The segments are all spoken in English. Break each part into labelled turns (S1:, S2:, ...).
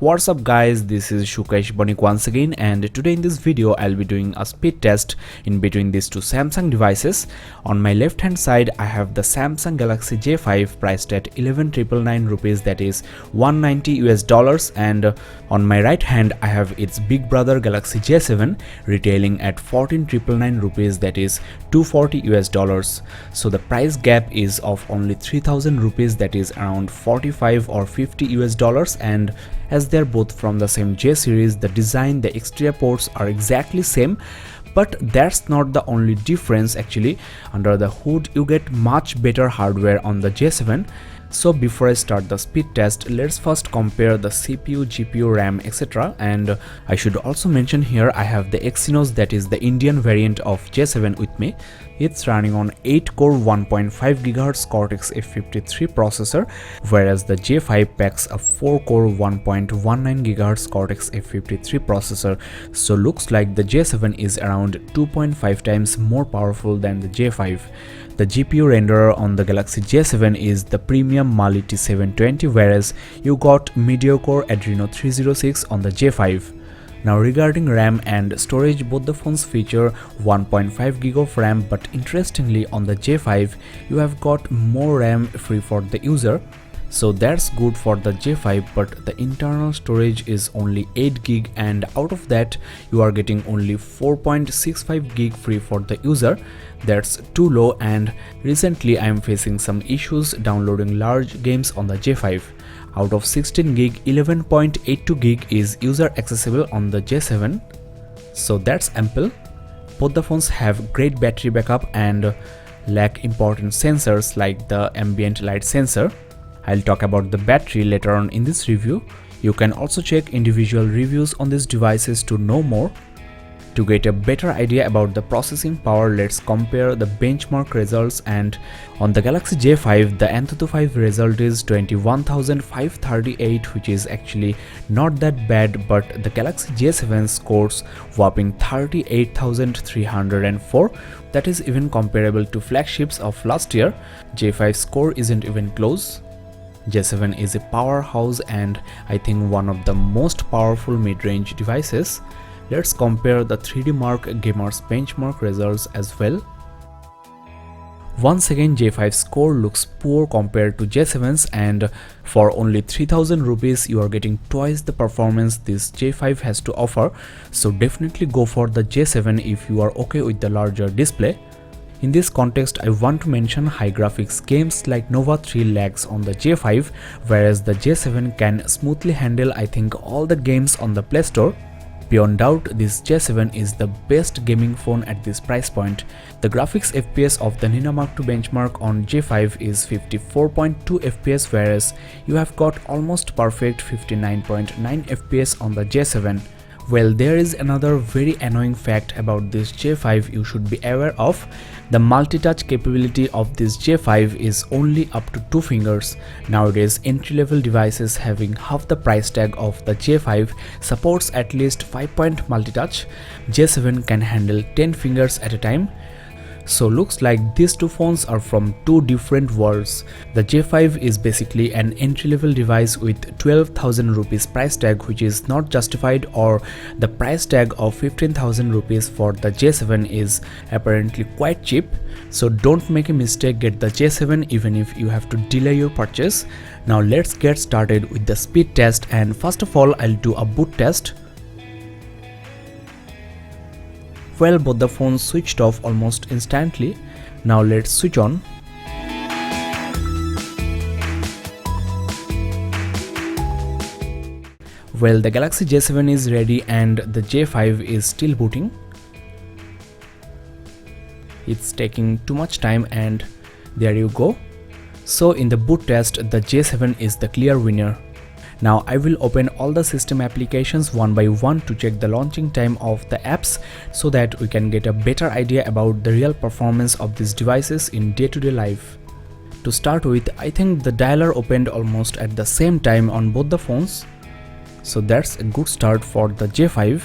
S1: What's up guys, this is Sukesh Banik once again, and today in this video I'll be doing a speed test in between these two Samsung devices. On my left hand side I have the Samsung Galaxy J5 priced at 11,999 rupees, that is $190, and on my right hand I have its big brother Galaxy J7 retailing at 14,999 rupees, that is $240. So the price gap is of only 3,000 rupees, that is around 45 or 50 US dollars, and as they're both from the same J series, the design, the exterior ports are exactly same. But that's not the only difference actually. Under the hood you get much better hardware on the J7. So before I start the speed test, let's first compare the CPU, GPU, RAM, etc. And I should also mention here I have the Exynos, that is the Indian variant of J7 with me. It's running on 8-core 1.5 GHz Cortex F53 processor, whereas the J5 packs a 4-core 1.19 GHz Cortex F53 processor. So looks like the J7 is around 2.5 times more powerful than the J5. The GPU renderer on the Galaxy J7 is the premium Mali T720, whereas you got mediocre Adreno 306 on the J5. Now regarding RAM and storage, both the phones feature 1.5 GB of RAM, but interestingly on the J5 you have got more RAM free for the user. So that's good for the J5, but the internal storage is only 8 GB, and out of that you are getting only 4.65 GB free for the user. That's too low, and recently I am facing some issues downloading large games on the J5. Out of 16 GB, 11.82 GB is user accessible on the J7, so that's ample. Both the phones have great battery backup and lack important sensors like the ambient light sensor. I'll talk about the battery later on in this review. You can also check individual reviews on these devices to know more. To get a better idea about the processing power, let's compare the benchmark results, and on the Galaxy J5 the Antutu 5 result is 21,538, which is actually not that bad, but the Galaxy J7 scores whopping 38,304. That is even comparable to flagships of last year. J5 score isn't even close. J7 is a powerhouse and I think one of the most powerful mid-range devices. Let's compare the 3D Mark Gamers benchmark results as well. Once again J5 score looks poor compared to J7's, and for only 3,000 rupees you are getting twice the performance this J5 has to offer. So definitely go for the J7 if you are okay with the larger display. In this context, I want to mention high graphics games like Nova 3 lags on the J5, whereas the J7 can smoothly handle I think all the games on the Play Store. Beyond doubt, this J7 is the best gaming phone at this price point. The graphics FPS of the Nina Mark II benchmark on J5 is 54.2 FPS, whereas you have got almost perfect 59.9 FPS on the J7. Well, there is another very annoying fact about this J5 you should be aware of. The multi-touch capability of this J5 is only up to 2 fingers. Nowadays, entry-level devices having half the price tag of the J5 supports at least 5-point multi-touch. J7 can handle 10 fingers at a time. So looks like these two phones are from two different worlds. The J5 is basically an entry-level device with 12,000 rupees price tag, which is not justified, or the price tag of 15,000 rupees for the J7 is apparently quite cheap. So don't make a mistake, get the J7 even if you have to delay your purchase. Now let's get started with the speed test, and first of all I'll do a boot test. Well, both the phones switched off almost instantly. Now let's switch on. Well, the Galaxy J7 is ready and the J5 is still booting. It's taking too much time, and there you go. So in the boot test, the J7 is the clear winner. Now I will open all the system applications one by one to check the launching time of the apps, so that we can get a better idea about the real performance of these devices in day-to-day life. To start with, I think the dialer opened almost at the same time on both the phones. So that's a good start for the J5.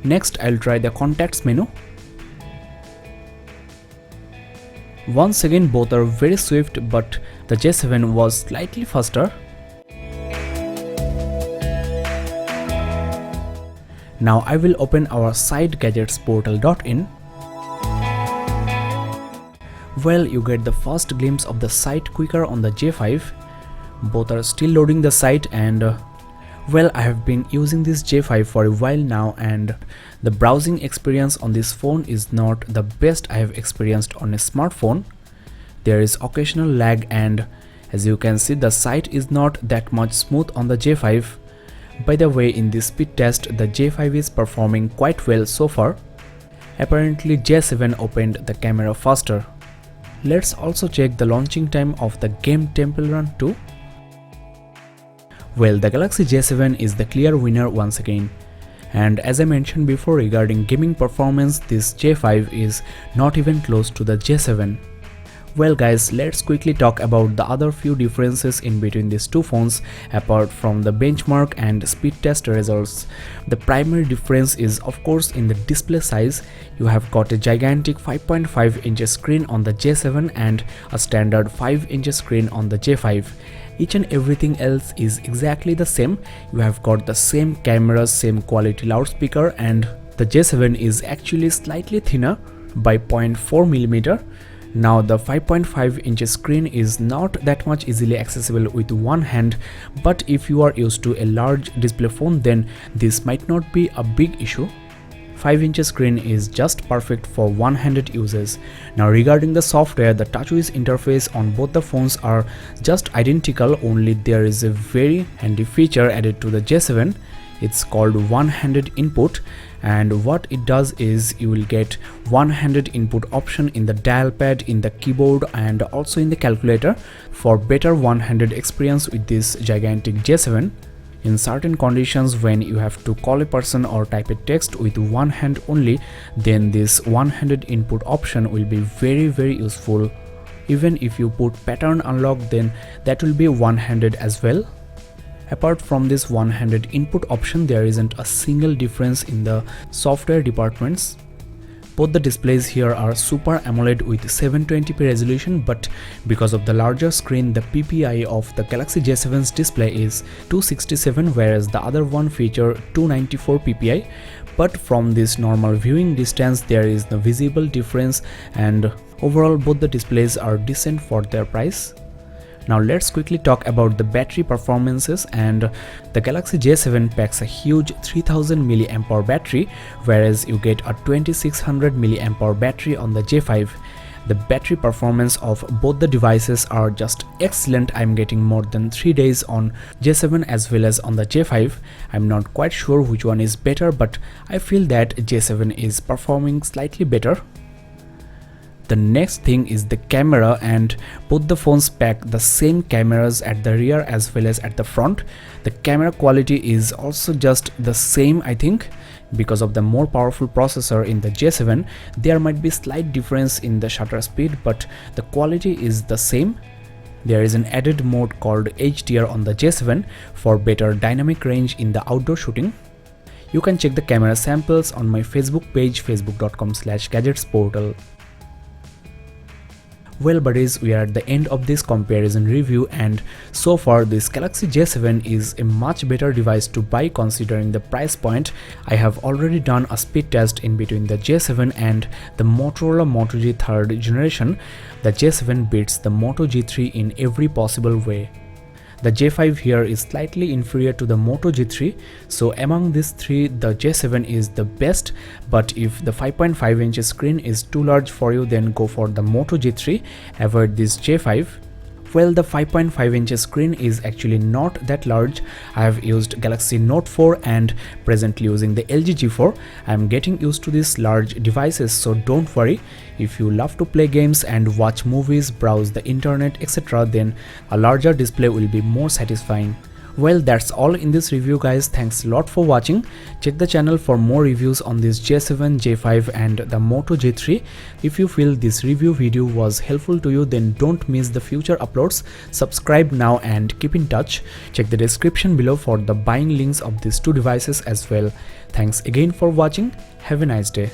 S1: Next I'll try the contacts menu. Once again, both are very swift, but the J7 was slightly faster. Now I will open our site gadgetsportal.in. Well, you get the first glimpse of the site quicker on the J5. Both are still loading the site, and well, I have been using this J5 for a while now, and the browsing experience on this phone is not the best I have experienced on a smartphone. There is occasional lag, and as you can see, the site is not that much smooth on the J5. By the way, in this speed test, the J5 is performing quite well so far. Apparently J7 opened the camera faster. Let's also check the launching time of the game Temple Run 2. Well, the Galaxy J7 is the clear winner once again. And as I mentioned before regarding gaming performance, this J5 is not even close to the J7. Well guys, let's quickly talk about the other few differences in between these two phones apart from the benchmark and speed test results. The primary difference is of course in the display size. You have got a gigantic 5.5-inch screen on the J7 and a standard 5-inch screen on the J5. Each and everything else is exactly the same. You have got the same cameras, same quality loudspeaker, and the J7 is actually slightly thinner by 0.4mm. Now the 5.5-inch screen is not that much easily accessible with one hand, but if you are used to a large display phone, then this might not be a big issue. 5-inch screen is just perfect for one-handed uses. Now regarding the software, the TouchWiz interface on both the phones are just identical, only there is a very handy feature added to the J7. It's called one-handed input, and what it does is you will get one-handed input option in the dial pad, in the keyboard, and also in the calculator for better one-handed experience with this gigantic J7. In certain conditions, when you have to call a person or type a text with one hand only, then this one-handed input option will be very useful. Even if you put pattern unlock, then that will be one-handed as well. Apart from this one-handed input option, there isn't a single difference in the software departments. Both the displays here are Super AMOLED with 720p resolution, but because of the larger screen, the PPI of the Galaxy J7's display is 267, whereas the other one feature 294 PPI. But from this normal viewing distance, there is no visible difference, and overall both the displays are decent for their price. Now let's quickly talk about the battery performances, and the Galaxy J7 packs a huge 3000 mAh battery, whereas you get a 2600 mAh battery on the J5. The battery performance of both the devices are just excellent. I'm getting more than 3 days on J7 as well as on the J5. I'm not quite sure which one is better, but I feel that J7 is performing slightly better. The next thing is the camera, and both the phones pack the same cameras at the rear as well as at the front. The camera quality is also just the same, I think. Because of the more powerful processor in the J7, there might be slight difference in the shutter speed, but the quality is the same. There is an added mode called HDR on the J7 for better dynamic range in the outdoor shooting. You can check the camera samples on my Facebook page, facebook.com/gadgetsportal. Well buddies, we are at the end of this comparison review, and so far this Galaxy J7 is a much better device to buy considering the price point. I have already done a speed test in between the J7 and the Motorola Moto G 3rd generation. The J7 beats the Moto G3 in every possible way. The J5 here is slightly inferior to the Moto G3, so among these three the J7 is the best, but if the 5.5-inch screen is too large for you, then go for the Moto G3, avoid this J5. Well, the 5.5-inch screen is actually not that large. I have used Galaxy Note 4 and presently using the LG G4. I am getting used to these large devices, so don't worry. If you love to play games and watch movies, browse the internet, etc., then a larger display will be more satisfying. Well, that's all in this review guys. Thanks a lot for watching. Check the channel for more reviews on this J7, J5 and the Moto G3. If you feel this review video was helpful to you, then don't miss the future uploads. Subscribe now and keep in touch. Check the description below for the buying links of these two devices as well. Thanks again for watching. Have a nice day.